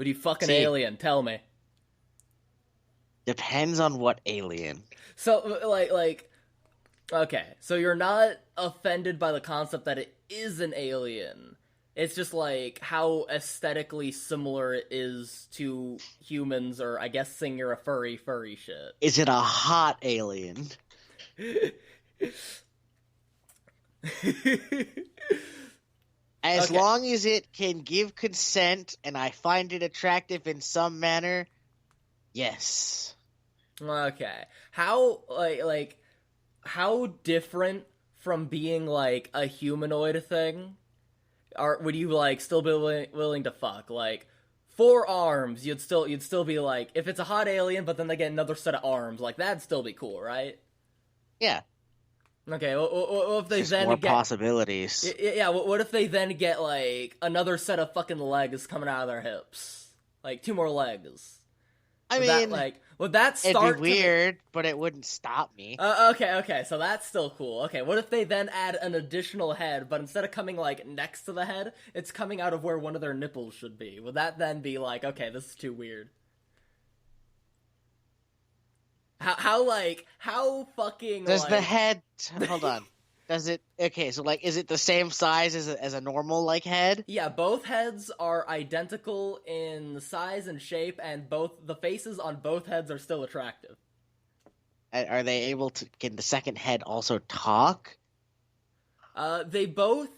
Would you fuck an See, alien? Tell me. depends on what alien. So, okay, so you're not offended by the concept that it is an alien. It's just like how aesthetically similar it is to humans, or I guess saying you're a furry shit. Is it a hot alien? As Okay, long as it can give consent and I find it attractive in some manner, yes. okay. How how different from being like a humanoid thing would you like still be willing to fuck? Like 4 arms, you'd still be like, if it's a hot alien, but then they get another set of arms, like that'd still be cool, right? Yeah, Okay, what if they just then more get possibilities. yeah? What if they then get like another set of fucking legs coming out of their hips, like 2 more legs? I Would that mean, would that it'd be start to weird, but it wouldn't stop me. okay, so that's still cool. Okay, what if they then add an additional head, but instead of coming like next to the head, it's coming out of where one of their nipples should be? Would that then be like, okay, this is too weird? How fucking Does like the head... Hold on. Does it... Okay, so, like, is it the same size as a normal, like, head? yeah, both heads are identical in size and shape, and both the faces on both heads are still attractive. Are they able to... Can the second head also talk? They both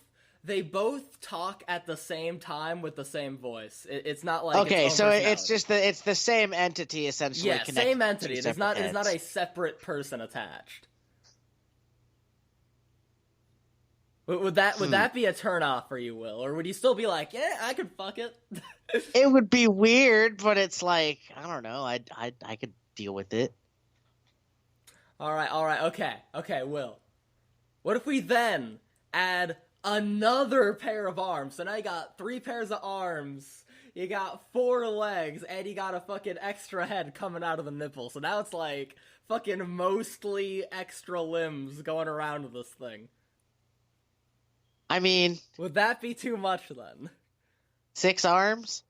talk at the same time with the same voice. It's not like Okay, its so own it's personality. just it's the same entity essentially Yeah, connected same to entity. two It is separate not a heads. separate person attached. Would that be a turn off for you, Will, or would you still be like, yeah, I could fuck it? It would be weird, but it's like I don't know. I could deal with it. All right, okay, Will. What if we then add another pair of arms? So now you got 3 pairs of arms, you got 4 legs, and you got a fucking extra head coming out of the nipple. So now it's like fucking mostly extra limbs going around with this thing. I mean, Would that be too much then? 6 arms.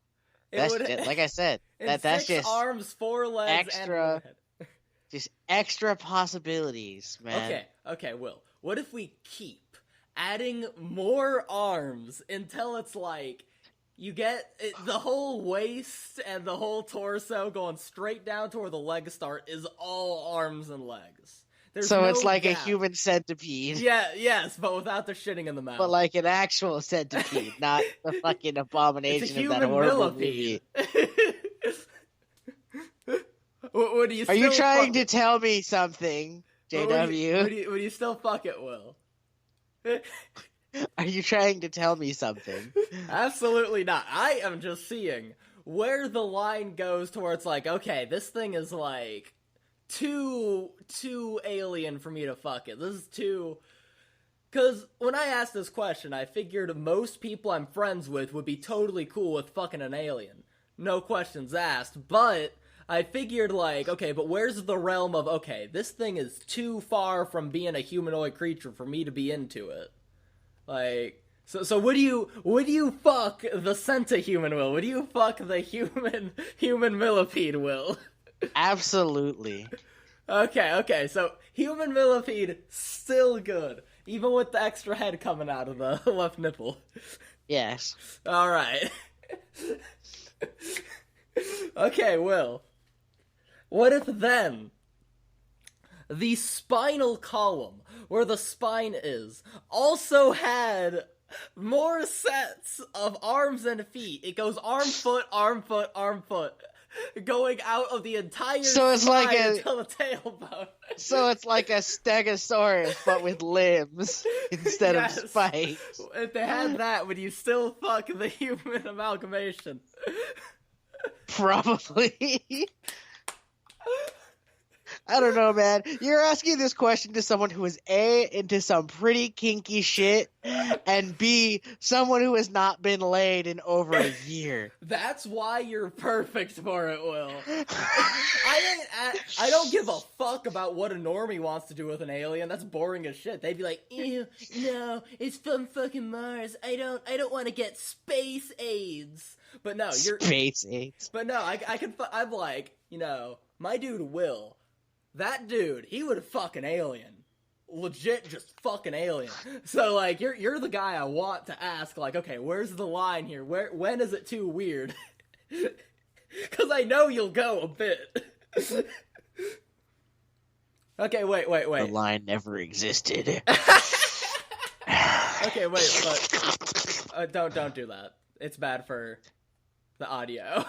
It That's would. like I said. That's 6 just arms, 4 legs, extra- and 1 head. just extra possibilities, man. Okay, Will. What if we keep adding more arms until it's like you get the whole waist and the whole torso going straight down to where the legs start is all arms and legs. There's So no it's like a gap. human centipede, Yes, but without the shitting in the mouth. but like an actual centipede, not the fucking it's a abomination of that human horrible millipede. movie. Would you Are you still trying fuck to it? tell me something, JW? Would you still fuck it, Will? Are you trying to tell me something? Absolutely not. I am just seeing where the line goes to where it's like, okay, this thing is like too alien for me to fuck it. This is too... Because when I asked this question, I figured most people I'm friends with would be totally cool with fucking an alien. No questions asked, but I figured like, okay, but where's the realm of, okay, this thing is too far from being a humanoid creature for me to be into it. Like, so would you fuck the centahuman, Will? Would you fuck the human millipede, Will? Absolutely. Okay, so human millipede, still good. Even with the extra head coming out of the left nipple. Yes. Alright. Okay, Will. What if then the spinal column, where the spine is, also had more sets of arms and feet? It goes arm, foot, arm, foot, arm, foot, going out of the entire So it's spine like until the tailbone. So it's like a stegosaurus, but with limbs instead Yes. of spikes. If they had that, would you still fuck the human I don't know, man. You're asking this question to someone who is A, into some pretty kinky shit, and B, someone who has not been laid in over a year. That's why you're perfect for it, Will. I don't give a fuck about what a normie wants to do with an alien. That's boring as shit. They'd be like, ew, no, it's from fucking Mars. I don't want to get space AIDS. But no, you're Space AIDS. But no, I'm like, my dude Will. That dude, he would fuck an alien. Legit just fucking alien. So like you're the guy I want to ask, like, okay, where's the line here? When is it too weird? Cause I know you'll go a bit. Okay, wait. The line never existed. Okay, wait, but don't do that. It's bad for the audio.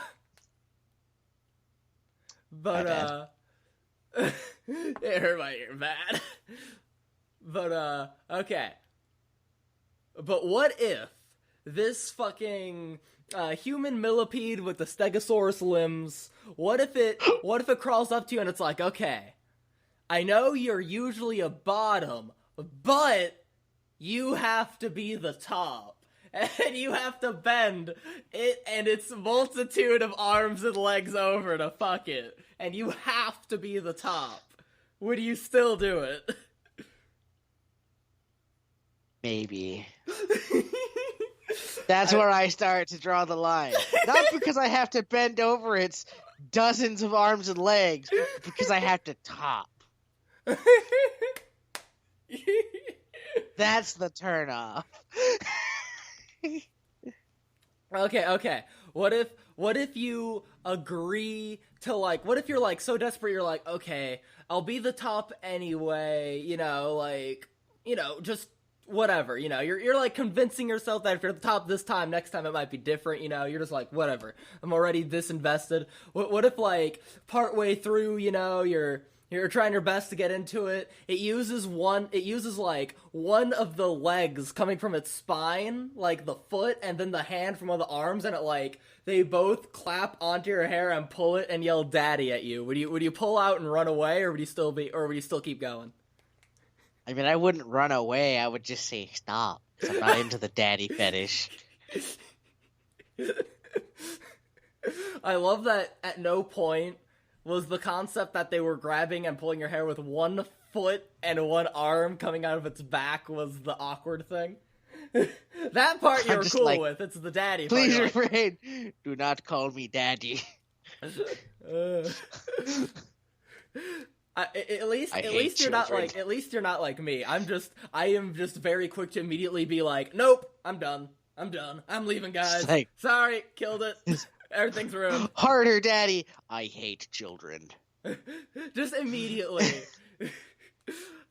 But it hurt my ear bad. But okay. But what if this fucking human millipede with the stegosaurus limbs, what if it crawls up to you and it's like, okay, I know you're usually a bottom, but you have to be the top. And you have to bend it and its multitude of arms and legs over to fuck it. And you have to be the top. Would you still do it? Maybe. That's where I start to draw the line. Not because I have to bend over its dozens of arms and legs, but because I have to top. That's the turnoff. Okay. What if you agree to, like, what if you're like so desperate you're like, okay, I'll be the top anyway, just whatever, you're like convincing yourself that if you're the top this time, next time it might be different, you're just like, whatever, I'm already this invested. What if, like, partway through, you're trying your best to get into it. It uses like one of the legs coming from its spine, like the foot, and then the hand from one of the arms, and it like they both clap onto your hair and pull it and yell "daddy" at you. Would you pull out and run away, or would you still keep going? I mean, I wouldn't run away. I would just say stop, because I'm not into the daddy fetish. I love that at no point was the concept that they were grabbing and pulling your hair with one foot and one arm coming out of its back was the awkward thing. That part you're cool like, with. It's the daddy part. Please refrain. Do not call me daddy. At least you're not like me. I am just very quick to immediately be like, nope, I'm done. I'm leaving, guys. Like, sorry, killed it. Everything's ruined. Harder, daddy. I hate children. Just immediately.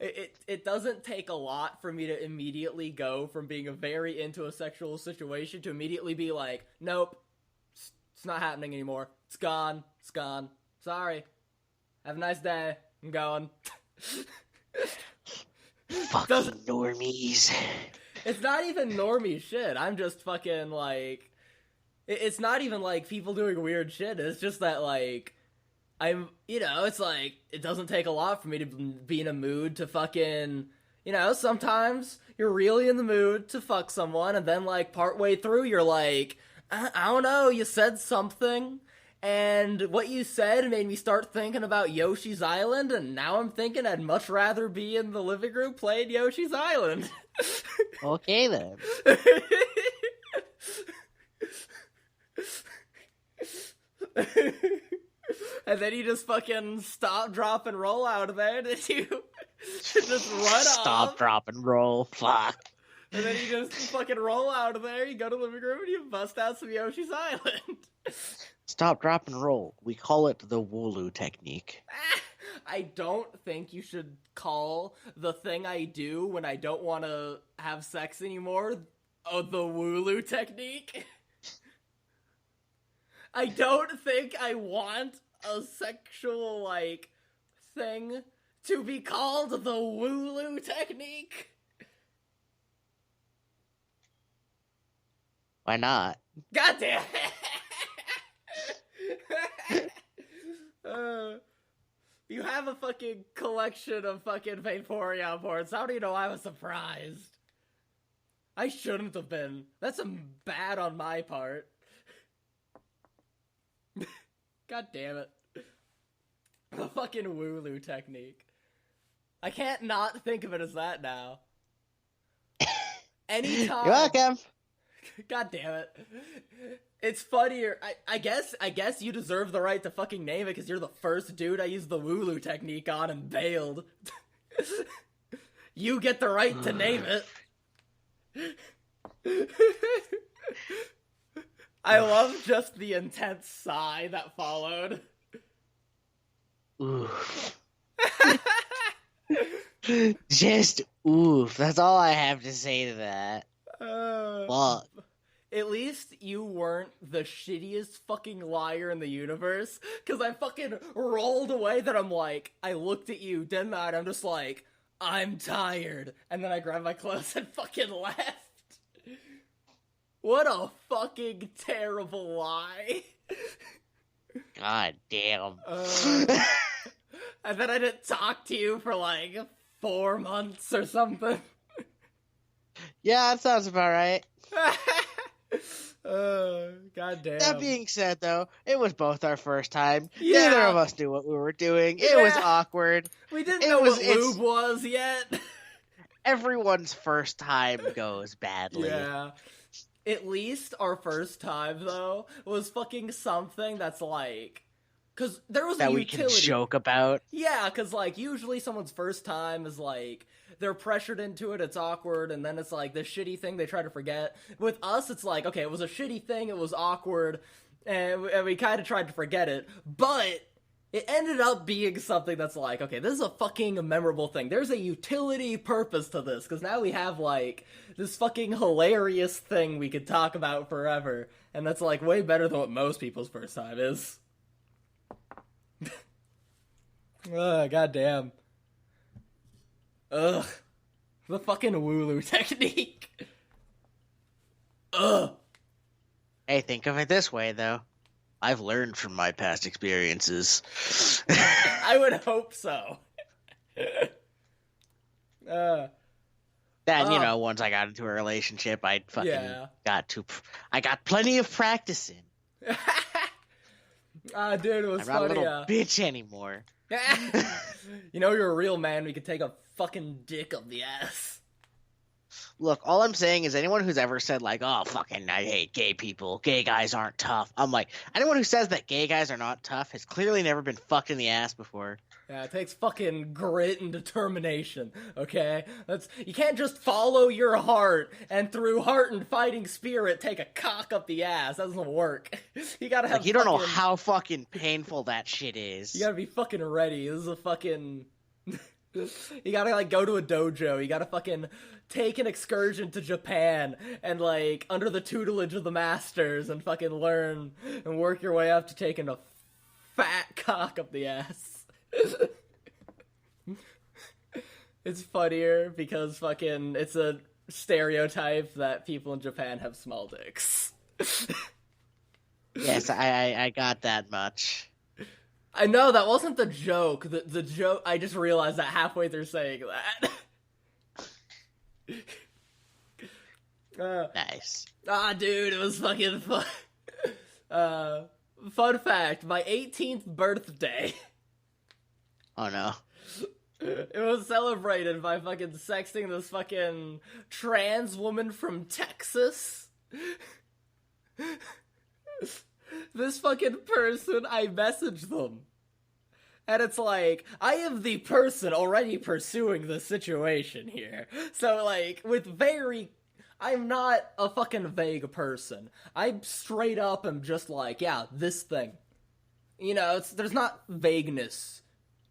It doesn't take a lot for me to immediately go from being very into a sexual situation to immediately be like, nope, it's not happening anymore. It's gone. Sorry. Have a nice day. I'm going. Fucking normies. It's not even normie shit. I'm just fucking like... It's not even like people doing weird shit. It's just that, like, it's like, it doesn't take a lot for me to be in a mood to fucking, sometimes you're really in the mood to fuck someone, and then, like, partway through, you're like, I don't know, you said something, and what you said made me start thinking about Yoshi's Island, and now I'm thinking I'd much rather be in the living room playing Yoshi's Island. Okay, then. And then you just fucking stop, drop, and roll out of there. Did you just run off? Stop, drop, and roll. Fuck. And then you just fucking roll out of there. You go to the living room and you bust out some Yoshi's Island. Stop, drop, and roll. We call it the Wooloo technique. I don't think you should call the thing I do when I don't want to have sex anymore the Wooloo technique. I don't think I want a sexual, like, thing to be called the Wooloo technique. Why not? Goddamn! You have a fucking collection of fucking Vaporeon ports. How do you know I was surprised? I shouldn't have been. That's bad on my part. God damn it. The fucking Wooloo technique. I can't not think of it as that now. Anytime. You're welcome. God damn it. It's funnier. I guess you deserve the right to fucking name it because you're the first dude I used the Wooloo technique on and bailed. You get the right to name it. I love just the intense sigh that followed. Oof. Just oof. That's all I have to say to that. Fuck. At least you weren't the shittiest fucking liar in the universe, because I fucking rolled away that I'm like, I looked at you, didn't I? And I'm just like, I'm tired. And then I grabbed my clothes and fucking left. What a fucking terrible lie. God damn. And then I didn't talk to you for like 4 months or something. Yeah, that sounds about right. God damn. That being said, though, it was both our first time. Yeah. Neither of us knew what we were doing. It was awkward. We didn't know what lube was yet. Everyone's first time goes badly. Yeah. At least our first time, though, was fucking something that's like... Because there was that a we utility. Can joke about. Yeah, because, like, usually someone's first time is, like, they're pressured into it, it's awkward, and then it's, like, this shitty thing they try to forget. With us, it's like, okay, it was a shitty thing, it was awkward, and we kind of tried to forget it, but it ended up being something that's like, okay, this is a fucking memorable thing. There's a utility purpose to this, because now we have, like, this fucking hilarious thing we could talk about forever, and that's, like, way better than what most people's first time is. Ugh, goddamn. Ugh. The fucking Wooloo technique. Ugh. Hey, think of it this way, though. I've learned from my past experiences. I would hope so. Then, you know, once I got into a relationship, I got plenty of practice in. Dude, it was funny. I'm not a little bitch anymore. You know, you're a real man. We could take a fucking dick up the ass. Look, all I'm saying is anyone who's ever said, like, oh, fucking, I hate gay people. Gay guys aren't tough. I'm like, anyone who says that gay guys are not tough has clearly never been fucked in the ass before. Yeah, it takes fucking grit and determination, okay? You can't just follow your heart and through heart and fighting spirit take a cock up the ass. That doesn't work. You gotta have you don't know how fucking painful that shit is. You gotta be fucking ready. This is a fucking... You gotta, like, go to a dojo. You gotta fucking take an excursion to Japan and, like, under the tutelage of the masters and fucking learn and work your way up to taking a fat cock up the ass. It's funnier because fucking it's a stereotype that people in Japan have small dicks. Yes, I got that much. I know, that wasn't the joke. The joke, I just realized that halfway through saying that. Nice. Dude, it was fucking fun. Fun fact, my 18th birthday. Oh no. It was celebrated by fucking sexting this fucking trans woman from Texas. This fucking person, I messaged them. And it's like, I am the person already pursuing the situation here. So, like, I'm not a fucking vague person. I straight up am just like, yeah, this thing. You know, there's not vagueness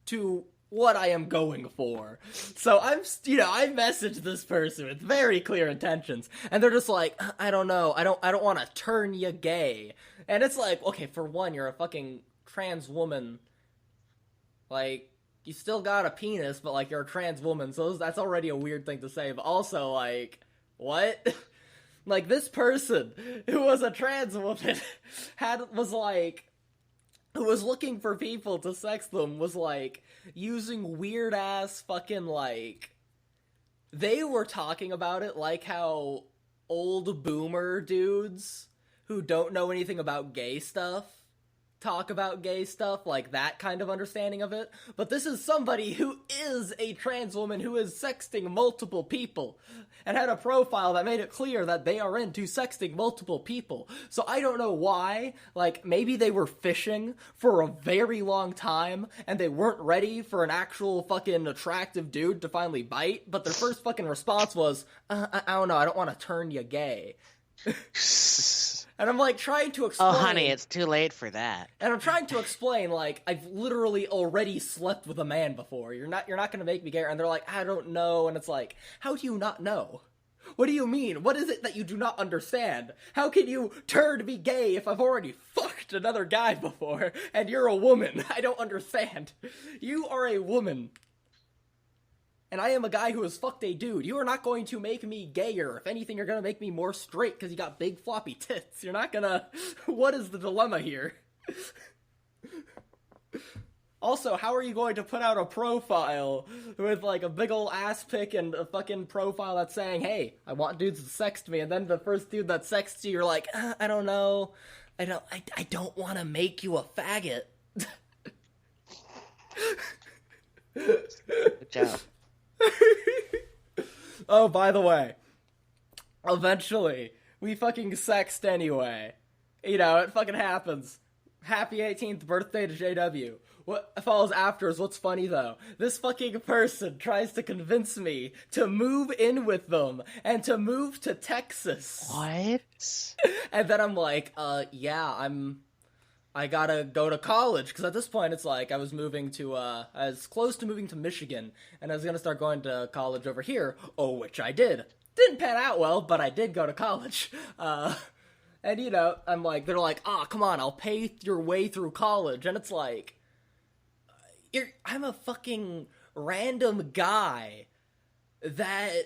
to what I am going for. So I messaged this person with very clear intentions, and they're just like, I don't know, I don't want to turn you gay. And it's like, okay, for one, you're a fucking trans woman. Like, you still got a penis, but, like, you're a trans woman, so that's already a weird thing to say. But also, like, what? Like, this person, who was a trans woman, was like, who was looking for people to sex them was, like, using weird-ass fucking, like... They were talking about it like how old boomer dudes who don't know anything about gay stuff talk about gay stuff, like that kind of understanding of it. But this is somebody who is a trans woman who is sexting multiple people and had a profile that made it clear that they are into sexting multiple people. So I don't know why. Like, maybe they were fishing for a very long time and they weren't ready for an actual fucking attractive dude to finally bite, but their first fucking response was, I don't know, I don't want to turn you gay. And I'm, like, trying to explain... Oh, honey, it's too late for that. And I'm trying to explain, like, I've literally already slept with a man before. You're not gonna make me gay. And they're like, I don't know. And it's like, how do you not know? What do you mean? What is it that you do not understand? How can you turn me gay if I've already fucked another guy before and you're a woman? I don't understand. You are a woman. And I am a guy who has fucked a dude. You are not going to make me gayer. If anything, you're gonna make me more straight because you got big floppy tits. You're not gonna... What is the dilemma here? Also, how are you going to put out a profile with, like, a big ol' ass pic and a fucking profile that's saying, hey, I want dudes to sext me, and then the first dude that sexts you, you're like, I don't know. I don't want to make you a faggot. Good job. Oh, by the way, eventually, we fucking sexed anyway. You know, it fucking happens. Happy 18th birthday to JW. What follows after is what's funny, though. This fucking person tries to convince me to move in with them and to move to Texas. What? And then I'm like, yeah, I gotta go to college, because at this point it's like I was close to moving to Michigan, and I was gonna start going to college over here, which I did. Didn't pan out well, but I did go to college. And you know, they're like, come on, I'll pay your way through college, and it's like, I'm a fucking random guy that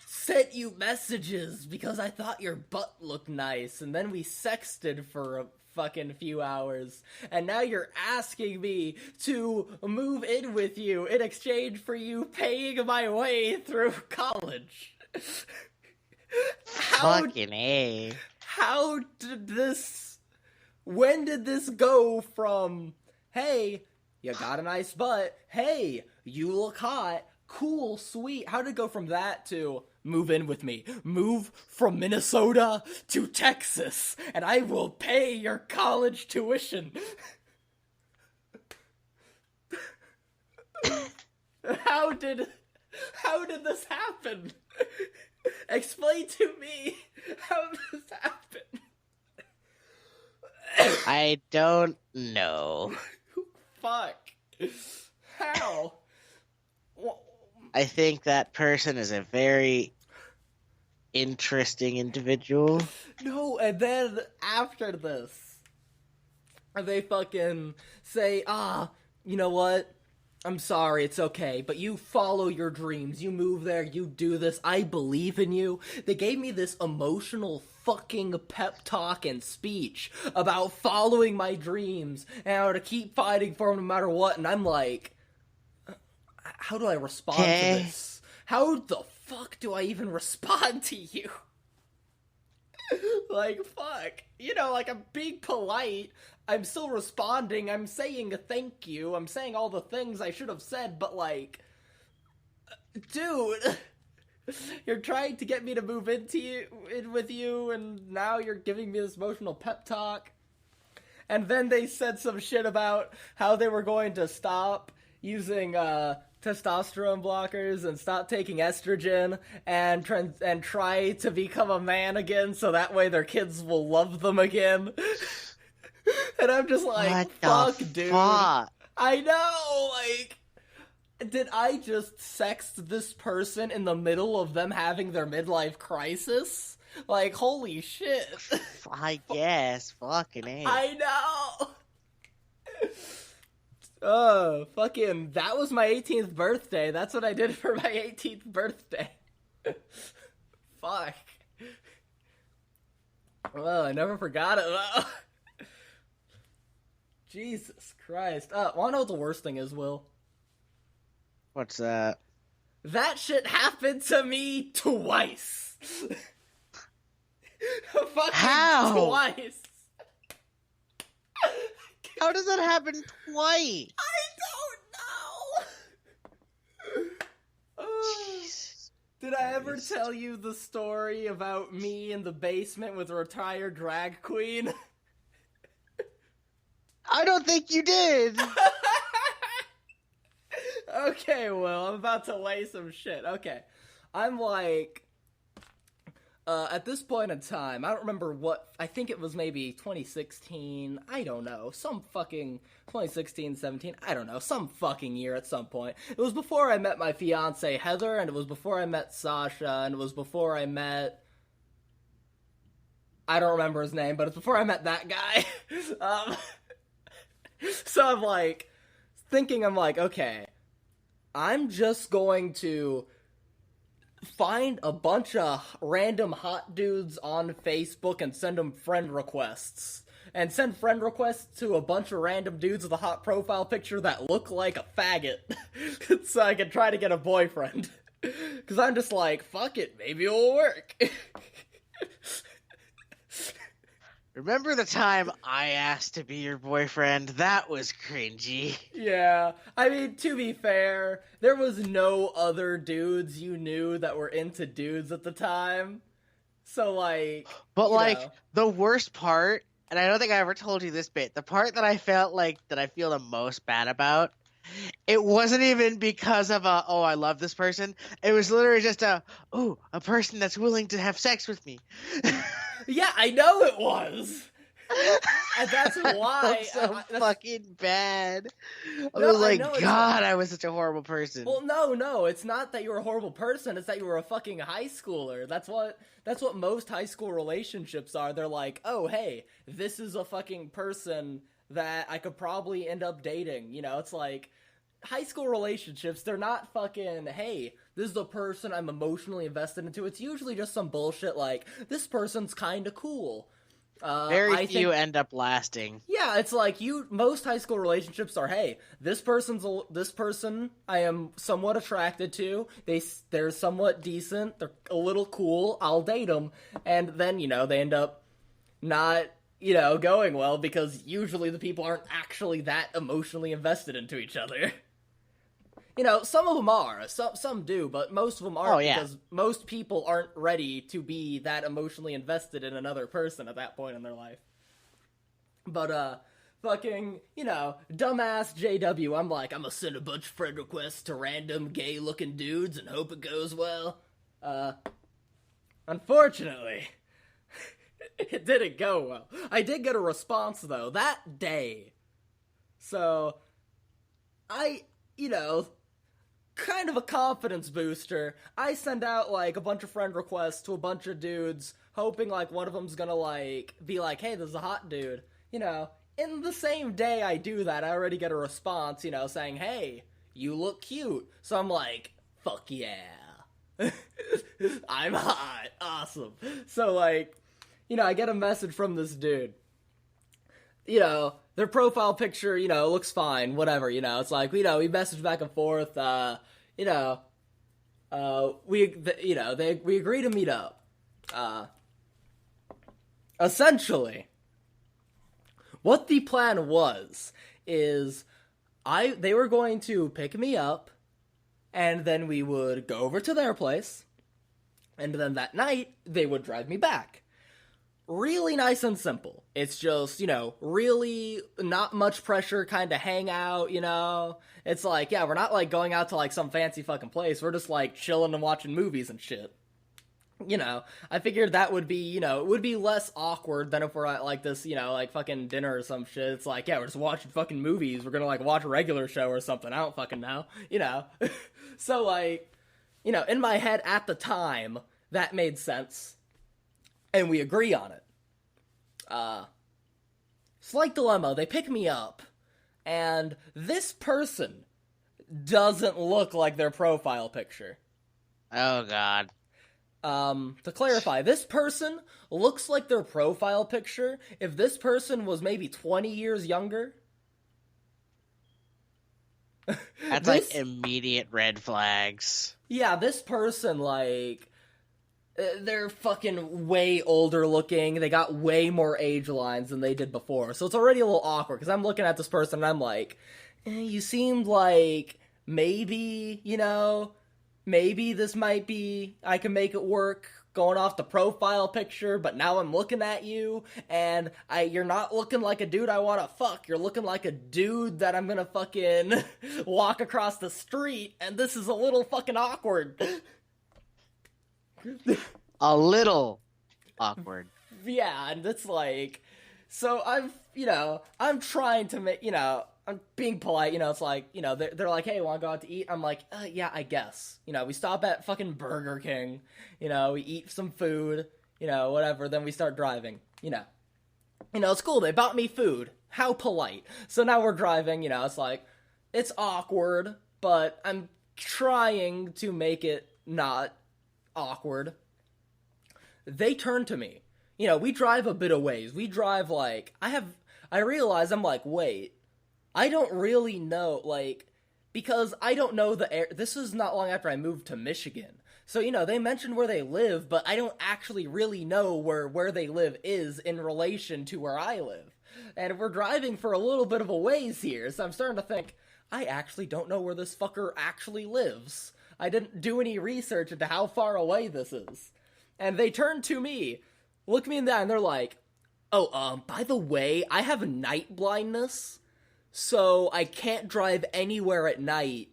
sent you messages because I thought your butt looked nice, and then we sexted for a fucking few hours, and now you're asking me to move in with you in exchange for you paying my way through college. Fucking A. How did this... When did this go from, hey, you got a nice butt, hey, you look hot, cool, sweet, how did it go from that to... Move in with me. Move from Minnesota to Texas, and I will pay your college tuition. How did this happen? Explain to me how this happened. I don't know. Fuck. How? I think that person is a very interesting individual. No, and then after this, they fucking say, you know what? I'm sorry, it's okay, but you follow your dreams. You move there, you do this. I believe in you. They gave me this emotional fucking pep talk and speech about following my dreams and how to keep fighting for them no matter what, and I'm like... How do I respond to this? How the fuck do I even respond to you? Like, fuck. You know, like, I'm being polite. I'm still responding. I'm saying thank you. I'm saying all the things I should have said, but, like... Dude... You're trying to get me to move in with you, and now you're giving me this emotional pep talk. And then they said some shit about how they were going to stop using, testosterone blockers and stop taking estrogen and try to become a man again so that way their kids will love them again. And I'm just like, fuck, dude. Fuck? I know, like, did I just sext this person in the middle of them having their midlife crisis? Like, holy shit. I guess. Fucking A. I know. Fucking, that was my 18th birthday. That's what I did for my 18th birthday. Fuck. Well, I never forgot it, though. Jesus Christ. Wanna know what the worst thing is, Will? What's that? That shit happened to me twice. Fucking How? twice. How does that happen twice? I don't know. Jesus. Did I ever tell you the story about me in the basement with a retired drag queen? I don't think you did. Okay, well, I'm about to lay some shit. Okay. I'm like, at this point in time, I don't remember what, I think it was maybe 2016, I don't know, some fucking 2016, 17, I don't know, some fucking year at some point. It was before I met my fiance Heather, and it was before I met Sasha, and it was before I met, I don't remember his name, but it's before I met that guy. So I'm like, I'm like, okay, I'm just going to find a bunch of random hot dudes on Facebook and send them friend requests. And send friend requests to a bunch of random dudes with a hot profile picture that look like a faggot. So I can try to get a boyfriend. Because I'm just like, fuck it, maybe it'll work. Remember the time I asked to be your boyfriend? That was cringy. Yeah, I mean, to be fair, there was no other dudes you knew that were into dudes at the time. So, like... But, like, know. the worst part, and I don't think I ever told you this bit, the part that I felt like, that I feel the most bad about, it wasn't even because of oh, I love this person. It was literally just a person that's willing to have sex with me. Yeah, I know it was. And that's why that's fucking bad. I No, was like, I know God, I was such a horrible person. Well, no, it's not that you were a horrible person. It's that you were a fucking high schooler. That's what most high school relationships are. They're like, oh, hey, this is a fucking person that I could probably end up dating. You know, it's like high school relationships. They're not fucking, hey, this is the person I'm emotionally invested into. It's usually just some bullshit like, this person's kind of cool. Very few end up lasting. Yeah, it's like most high school relationships are, hey, this person I am somewhat attracted to. They're somewhat decent. They're a little cool. I'll date them. And then, they end up not, going well because usually the people aren't actually that emotionally invested into each other. Some of them are. Some do, but most of them aren't because most people aren't ready to be that emotionally invested in another person at that point in their life. But, fucking, dumbass JW, I'm like, I'm gonna send a bunch of friend requests to random gay-looking dudes and hope it goes well. Unfortunately, it didn't go well. I did get a response, though, that day. So, kind of a confidence booster. I send out, a bunch of friend requests to a bunch of dudes, hoping, one of them's gonna, be like, hey, this is a hot dude. In the same day I do that, I already get a response, saying, hey, you look cute. So I'm like, fuck yeah. I'm hot. Awesome. So, I get a message from this dude. Their profile picture, looks fine, whatever, it's like, we message back and forth, we agree to meet up. Essentially, what the plan is they were going to pick me up, and then we would go over to their place, and then that night, they would drive me back. Really nice and simple. It's just, really not much pressure, kind of hang out, It's like, yeah, we're not, going out to, some fancy fucking place. We're just, chilling and watching movies and shit. I figured that would be, it would be less awkward than if we're at, this, fucking dinner or some shit. It's like, yeah, we're just watching fucking movies. We're gonna, watch a regular show or something. I don't fucking know, So, in my head at the time, that made sense. And we agree on it. Slight dilemma. They pick me up, and this person doesn't look like their profile picture. Oh, God. To clarify, this person looks like their profile picture if this person was maybe 20 years younger. That's like This, immediate red flags. yeah, this person, like, they're fucking way older looking. They got way more age lines than they did before. So it's already a little awkward because I'm looking at this person and I'm like, you seemed like maybe, maybe this might be, I can make it work going off the profile picture, but now I'm looking at you and you're not looking like a dude I want to fuck. You're looking like a dude that I'm gonna fucking walk across the street, and this is a little fucking awkward. A little awkward. Yeah, and it's like, so I'm trying to make, I'm being polite, it's like, they're like, hey, wanna go out to eat? I'm like, yeah, I guess. We stop at fucking Burger King, we eat some food, whatever, then we start driving, it's cool, they bought me food. How polite. So now we're driving, it's like, it's awkward, but I'm trying to make it not awkward. They turn to me. We drive a bit of ways. We drive like, I realize I'm like, wait, I don't really know, like, because I don't know this is not long after I moved to Michigan. So, they mentioned where they live, but I don't actually really know where they live is in relation to where I live. And we're driving for a little bit of a ways here, so I'm starting to think, I actually don't know where this fucker actually lives. I didn't do any research into how far away this is. And they turn to me, look me in the eye, and they're like, oh, by the way, I have night blindness, so I can't drive anywhere at night.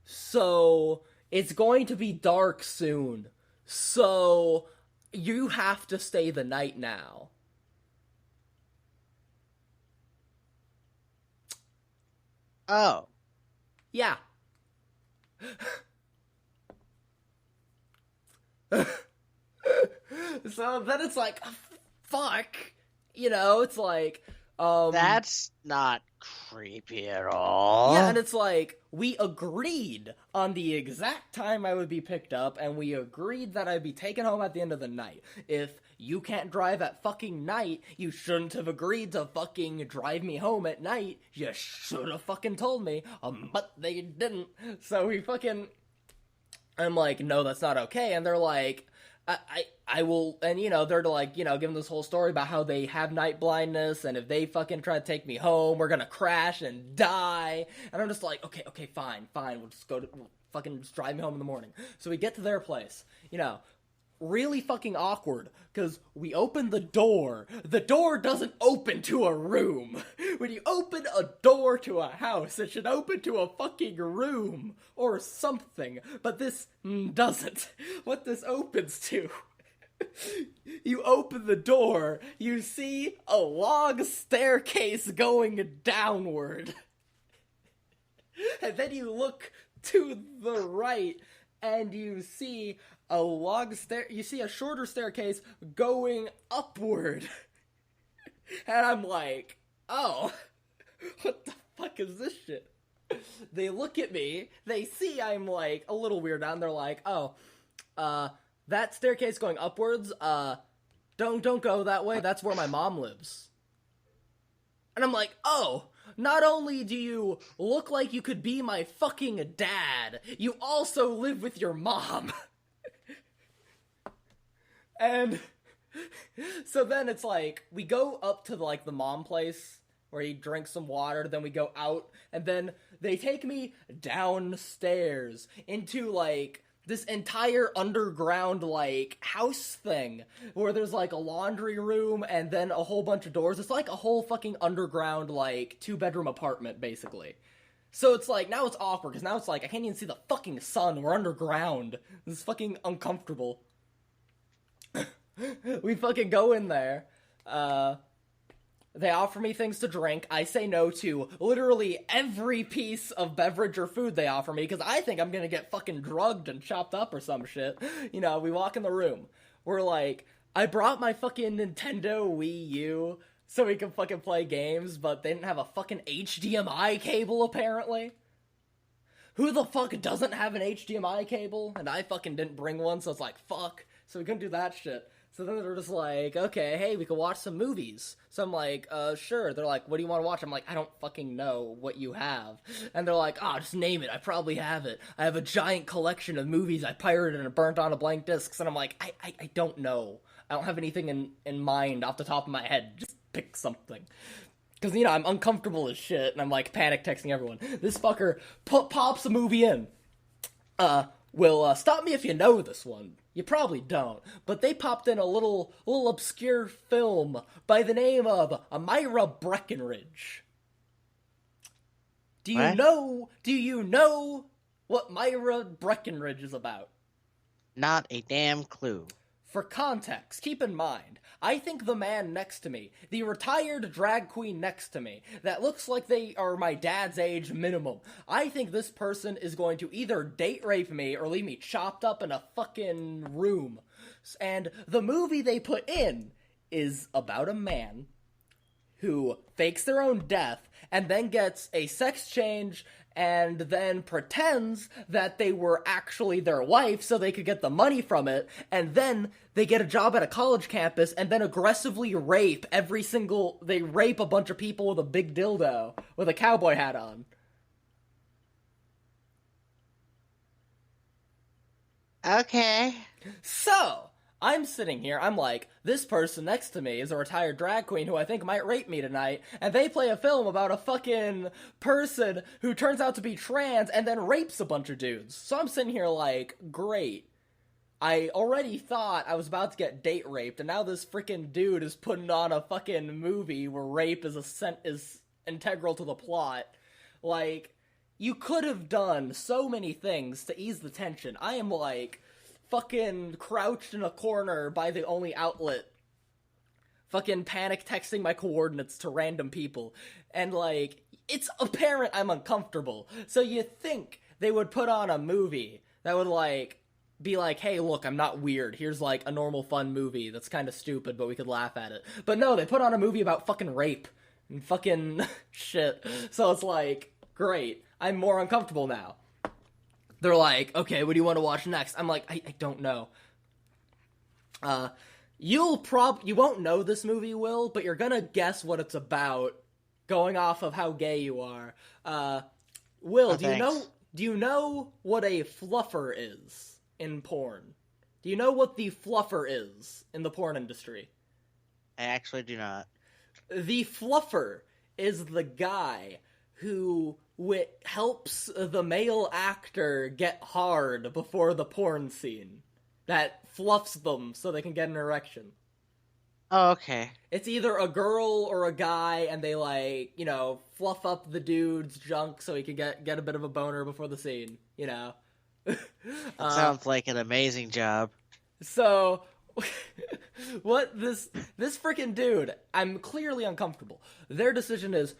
So it's going to be dark soon. So you have to stay the night now. Oh. Yeah. So then it's like, fuck. It's like, That's not creepy at all. yeah, and it's like, we agreed on the exact time I would be picked up, and we agreed that I'd be taken home at the end of the night. If you can't drive at fucking night, you shouldn't have agreed to fucking drive me home at night. You should have fucking told me, but they didn't. So I'm like, no, that's not okay, and they're like, I will, and they're like, giving this whole story about how they have night blindness, and if they fucking try to take me home, we're gonna crash and die, and I'm just like, okay, fine, we'll just fucking just drive me home in the morning. So we get to their place, really fucking awkward, because we open the door doesn't open to a room. When you open a door to a house, it should open to a fucking room, or something, but this doesn't. What this opens to, you open the door, you see a long staircase going downward, and then you look to the right, and you see a shorter staircase going upward. And I'm like, oh, what the fuck is this shit? They look at me, they see I'm like a little weirded out, and they're like, oh, that staircase going upwards, don't go that way, that's where my mom lives. And I'm like, oh, not only do you look like you could be my fucking dad, you also live with your mom. And so then it's like, we go up to like the mom place where he drinks some water, then we go out, and then they take me downstairs into like this entire underground like house thing where there's like a laundry room and then a whole bunch of doors. It's like a whole fucking underground like 2-bedroom apartment basically. So it's like, now it's awkward because now it's like I can't even see the fucking sun. We're underground. This is fucking uncomfortable. We fucking go in there. They offer me things to drink. I say no to literally every piece of beverage or food they offer me because I think I'm gonna get fucking drugged and chopped up or some shit. We walk in the room. We're like, I brought my fucking Nintendo Wii U so we can fucking play games, but they didn't have a fucking HDMI cable apparently. Who the fuck doesn't have an HDMI cable? And I fucking didn't bring one, so it's like, fuck. So we couldn't do that shit. So then they're just like, okay, hey, we can watch some movies. So I'm like, sure. They're like, what do you want to watch? I'm like, I don't fucking know what you have. And they're like, just name it. I probably have it. I have a giant collection of movies I pirated and burnt on a blank discs. And I'm like, I don't know. I don't have anything in mind off the top of my head. Just pick something. Because, I'm uncomfortable as shit, and I'm, like, panic texting everyone. This fucker pops a movie in. Stop me if you know this one. You probably don't. But they popped in a little obscure film by the name of Myra Breckenridge. Do you know what Myra Breckenridge is about? Not a damn clue. For context, keep in mind, I think the man next to me, the retired drag queen next to me, that looks like they are my dad's age minimum, I think this person is going to either date rape me or leave me chopped up in a fucking room. And the movie they put in is about a man who fakes their own death and then gets a sex change and then pretends that they were actually their wife so they could get the money from it, and then they get a job at a college campus and then aggressively rape they rape a bunch of people with a big dildo with a cowboy hat on. Okay. So, I'm sitting here, I'm like, this person next to me is a retired drag queen who I think might rape me tonight, and they play a film about a fucking person who turns out to be trans and then rapes a bunch of dudes. So I'm sitting here like, great. I already thought I was about to get date raped, and now this freaking dude is putting on a fucking movie where rape is integral to the plot. Like, you could have done so many things to ease the tension. I am like fucking crouched in a corner by the only outlet, fucking panic texting my coordinates to random people, and like, it's apparent I'm uncomfortable. So you think they would put on a movie that would like be like, hey, look, I'm not weird, here's like a normal fun movie that's kind of stupid but we could laugh at it. But no, they put on a movie about fucking rape and fucking shit. So it's like, great, I'm more uncomfortable now. They're like, okay, what do you want to watch next? I'm like, I don't know. You won't know this movie, Will, but you're gonna guess what it's about, going off of how gay you are. Will, do you know what a fluffer is in porn? Do you know what the fluffer is in the porn industry? I actually do not. The fluffer is the guy who helps the male actor get hard before the porn scene. That fluffs them so they can get an erection. Oh, okay. It's either a girl or a guy, and they like, fluff up the dude's junk so he can get a bit of a boner before the scene, That sounds like an amazing job. So, what this freaking dude, I'm clearly uncomfortable. Their decision is,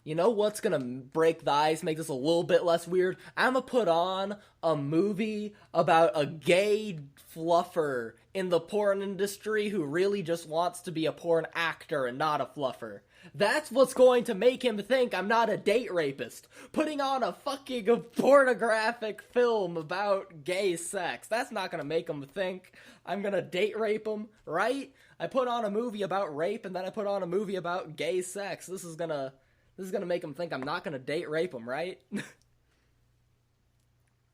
you know what's gonna break the ice, make this a little bit less weird? I'm gonna put on a movie about a gay fluffer in the porn industry who really just wants to be a porn actor and not a fluffer. That's what's going to make him think I'm not a date rapist. Putting on a fucking pornographic film about gay sex. That's not gonna make him think I'm gonna date rape him, right? I put on a movie about rape and then I put on a movie about gay sex. This is gonna make him think I'm not gonna date rape him, right?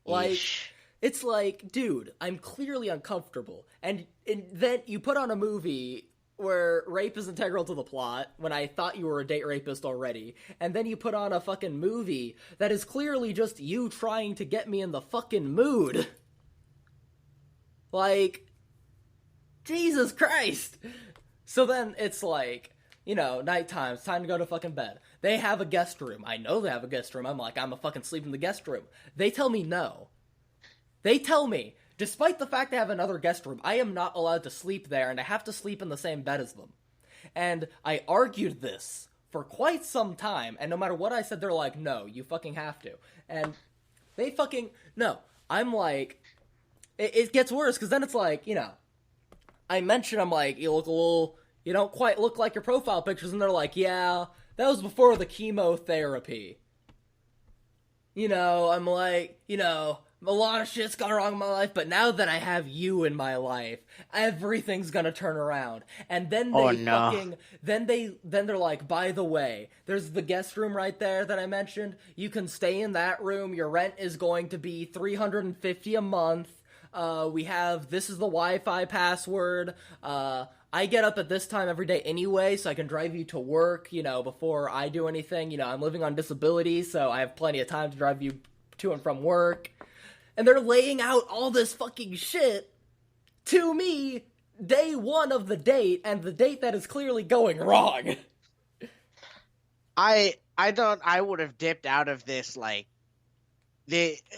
Like, Eesh. it's like, dude, I'm clearly uncomfortable. And then you put on a movie where rape is integral to the plot, when I thought you were a date rapist already, and then you put on a fucking movie that is clearly just you trying to get me in the fucking mood. Like, Jesus Christ! So then it's like, nighttime, it's time to go to fucking bed. They have a guest room. I know they have a guest room. I'm like, I'm gonna fucking sleep in the guest room. They tell me no. They tell me, despite the fact they have another guest room, I am not allowed to sleep there, and I have to sleep in the same bed as them. And I argued this for quite some time, and no matter what I said, they're like, no, you fucking have to. And they fucking, no. I'm like, it gets worse, because then it's like, I mention, I'm like, you don't quite look like your profile pictures, and they're like, yeah, that was before the chemotherapy. I'm like, a lot of shit's gone wrong in my life, but now that I have you in my life, everything's gonna turn around. And then Oh, they no. then they're like, by the way, there's the guest room right there that I mentioned. You can stay in that room. Your rent is going to be $350 a month. This is the Wi-Fi password. I get up at this time every day anyway, so I can drive you to work, before I do anything. I'm living on disability, so I have plenty of time to drive you to and from work. And they're laying out all this fucking shit to me day one of the date, and the date that is clearly going wrong. I would have dipped out of this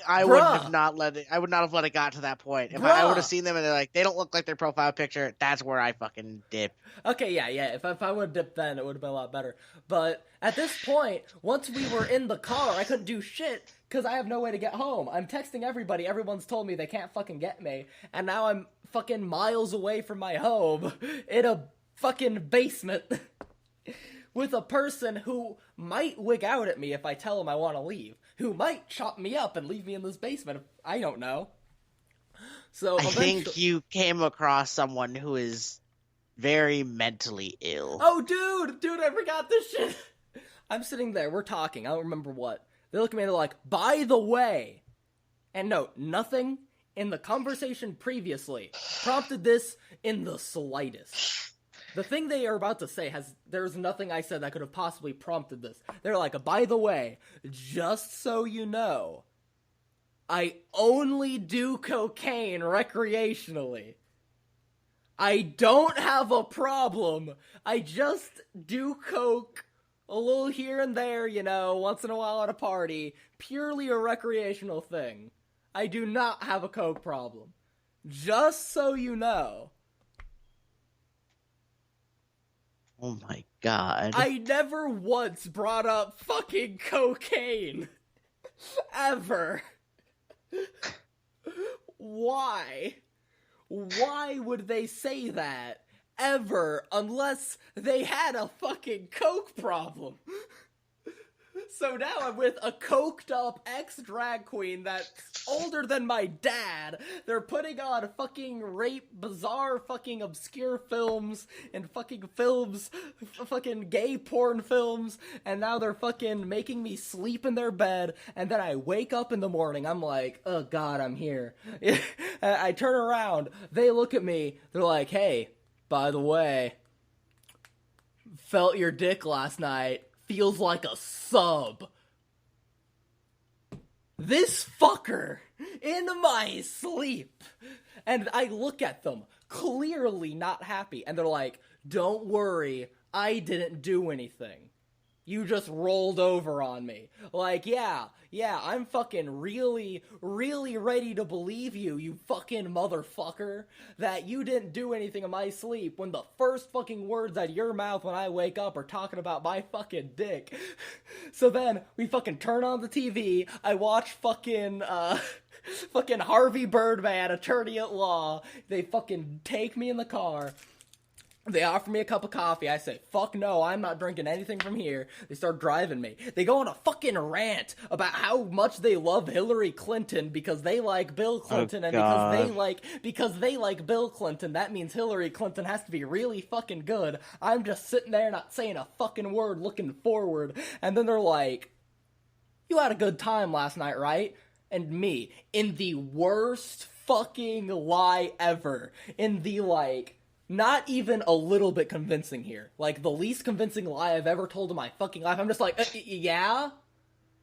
I would not have let it got to that point. If I would have seen them and they're like, they don't look like their profile picture, that's where I fucking dip. Okay, yeah. If I would have dipped then, it would have been a lot better. But at this point, once we were in the car, I couldn't do shit because I have no way to get home. I'm texting everybody. Everyone's told me they can't fucking get me. And now I'm fucking miles away from my home in a fucking basement with a person who might wig out at me if I tell him I want to leave. Who might chop me up and leave me in this basement. I don't know. So I think you came across someone who is very mentally ill. Oh, dude, I forgot this shit. I'm sitting there, we're talking, I don't remember what. They look at me and they're like, by the way. And no, nothing in the conversation previously prompted this in the slightest. The thing they are about to say there's nothing I said that could have possibly prompted this. They're like, by the way, just so you know, I only do cocaine recreationally. I don't have a problem. I just do coke a little here and there, once in a while at a party. Purely a recreational thing. I do not have a coke problem. Just so you know. Oh my god. I never once brought up fucking cocaine. Ever. Why? Why would they say that? Ever, unless they had a fucking coke problem. So now I'm with a coked up ex-drag queen that's older than my dad. They're putting on fucking bizarre fucking obscure films and fucking fucking gay porn films, and now they're fucking making me sleep in their bed, and then I wake up in the morning, I'm like, oh god, I'm here. I turn around, they look at me, they're like, hey, by the way, felt your dick last night. Feels like a sub. This fucker in my sleep. And I look at them, clearly not happy. And they're like, don't worry, I didn't do anything. You just rolled over on me. Like, yeah, I'm fucking really, really ready to believe you fucking motherfucker, that you didn't do anything in my sleep when the first fucking words out of your mouth when I wake up are talking about my fucking dick. So then, we fucking turn on the TV, I watch fucking Harvey Birdman, Attorney at Law, they fucking take me in the car. They offer me a cup of coffee. I say, fuck no, I'm not drinking anything from here. They start driving me. They go on a fucking rant about how much they love Hillary Clinton because they like Bill Clinton, and because they like Bill Clinton, that means Hillary Clinton has to be really fucking good. I'm just sitting there not saying a fucking word, looking forward. And then they're like, you had a good time last night, right? And me, in the worst fucking lie ever, in the not even a little bit convincing here. Like, the least convincing lie I've ever told in my fucking life. I'm just like, yeah?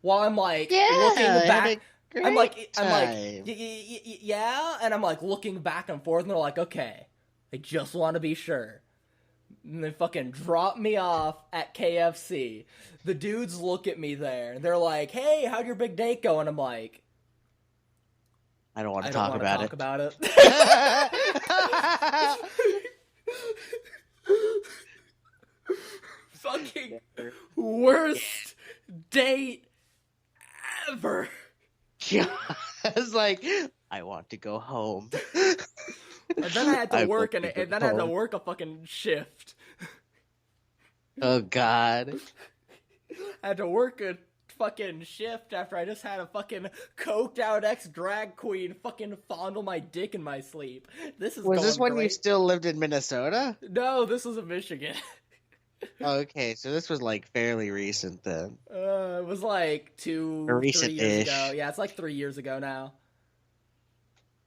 While I'm like, looking back. I'm like, yeah? And I'm like, looking back and forth, and they're like, okay, I just want to be sure. And they fucking drop me off at KFC. The dudes look at me there, and they're like, hey, how'd your big date go? And I'm like, I don't want to talk about it. Fucking worst date ever. I was like, I want to go home. And then I had to work, and then I had to work a fucking shift. Oh god. I had to work a fucking shift after I just had a fucking coked out ex-drag queen fucking fondle my dick in my sleep. This is Was going this when you great. still lived in Minnesota? No, this was in Michigan. Okay, so this was like fairly recent then. It was like 3 years ago. Yeah, it's like 3 years ago now.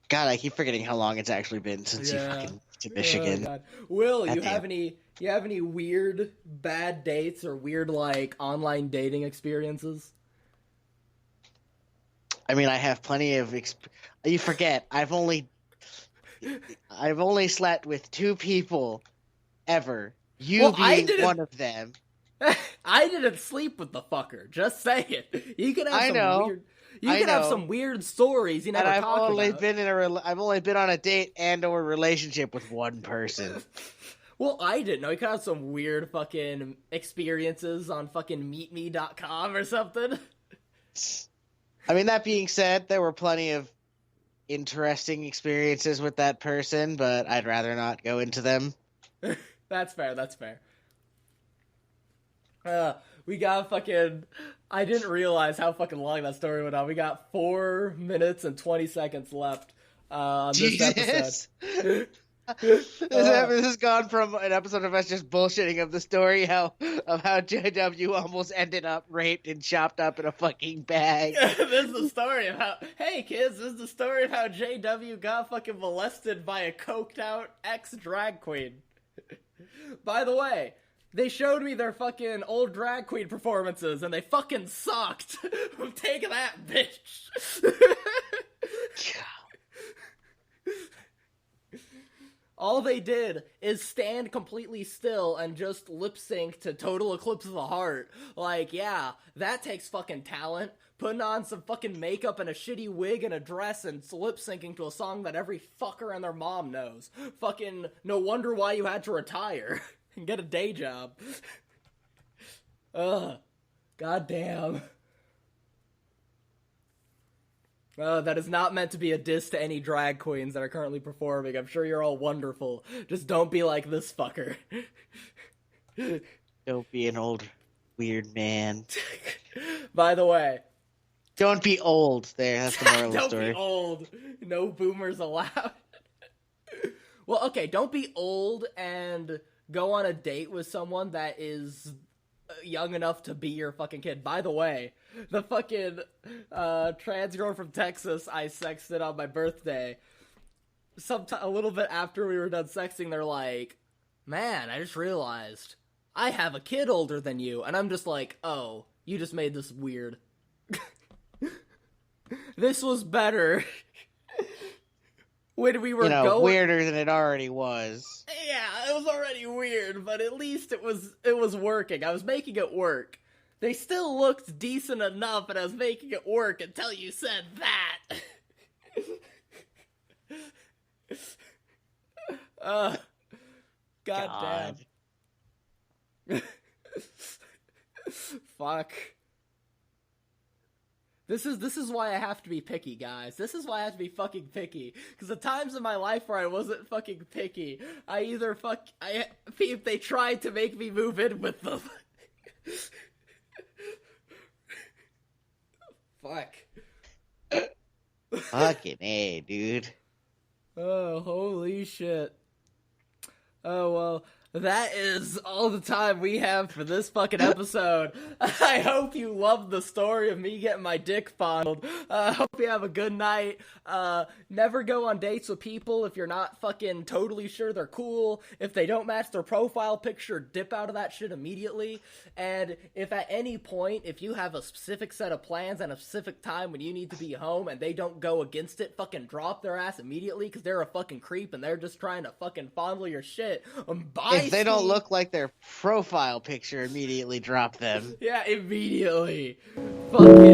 God, I keep forgetting how long it's actually been since you fucking to Michigan. God. Will, God you damn. have any weird bad dates or weird like online dating experiences? I mean, I have plenty of. You forget, I've only slept with 2 people ever. You being one of them. I didn't sleep with the fucker. Just saying. You could have have some weird stories you never and talked about. I've only been on a date and or relationship with one person. Well, I didn't know. You could have some weird fucking experiences on fucking meetme.com or something. I mean, that being said, there were plenty of interesting experiences with that person, but I'd rather not go into them. That's fair. We got fucking... I didn't realize how fucking long that story went on. We got 4 minutes and 20 seconds left on this episode. This has gone from an episode of us just bullshitting of the story of how JW almost ended up raped and chopped up in a fucking bag. This is the story of how... Hey, kids, this is the story of how JW got fucking molested by a coked out ex-drag queen. By the way, they showed me their fucking old drag queen performances, and they fucking sucked. Take that, bitch. All they did is stand completely still and just lip sync to Total Eclipse of the Heart. Like, yeah, that takes fucking talent. Putting on some fucking makeup and a shitty wig and a dress and lip syncing to a song that every fucker and their mom knows. Fucking no wonder why you had to retire and get a day job. Ugh. Goddamn. That is not meant to be a diss to any drag queens that are currently performing. I'm sure you're all wonderful. Just don't be like this fucker. Don't be an old weird man. By the way. Don't be old. There, that's the moral of the story. Don't be old. No boomers allowed. Well, okay, don't be old and go on a date with someone that is young enough to be your fucking kid. By the way, the fucking trans girl from Texas I sexted on my birthday, a little bit after we were done sexting, they're like, man, I just realized I have a kid older than you. And I'm just like, oh, you just made this weird. This was better when we were going weirder than it already was. Yeah, it was already weird, but at least it was working. I was making it work. They still looked decent enough, and I was making it work until you said that. God damn. Fuck. This is why I have to be picky, guys. This is why I have to be fucking picky. Because the times in my life where I wasn't fucking picky, if they tried to make me move in with them. Fuck. Fucking A, dude. Oh, holy shit. Oh, well, that is all the time we have for this fucking episode. I hope you loved the story of me getting my dick fondled. Hope you have a good night. Never go on dates with people if you're not fucking totally sure they're cool. If they don't match their profile picture, dip out of that shit immediately. And if at any point, if you have a specific set of plans and a specific time when you need to be home and they don't go against it, fucking drop their ass immediately because they're a fucking creep and they're just trying to fucking fondle your shit. Bye. If they don't look like their profile picture, immediately drop them. Yeah, immediately. Fucking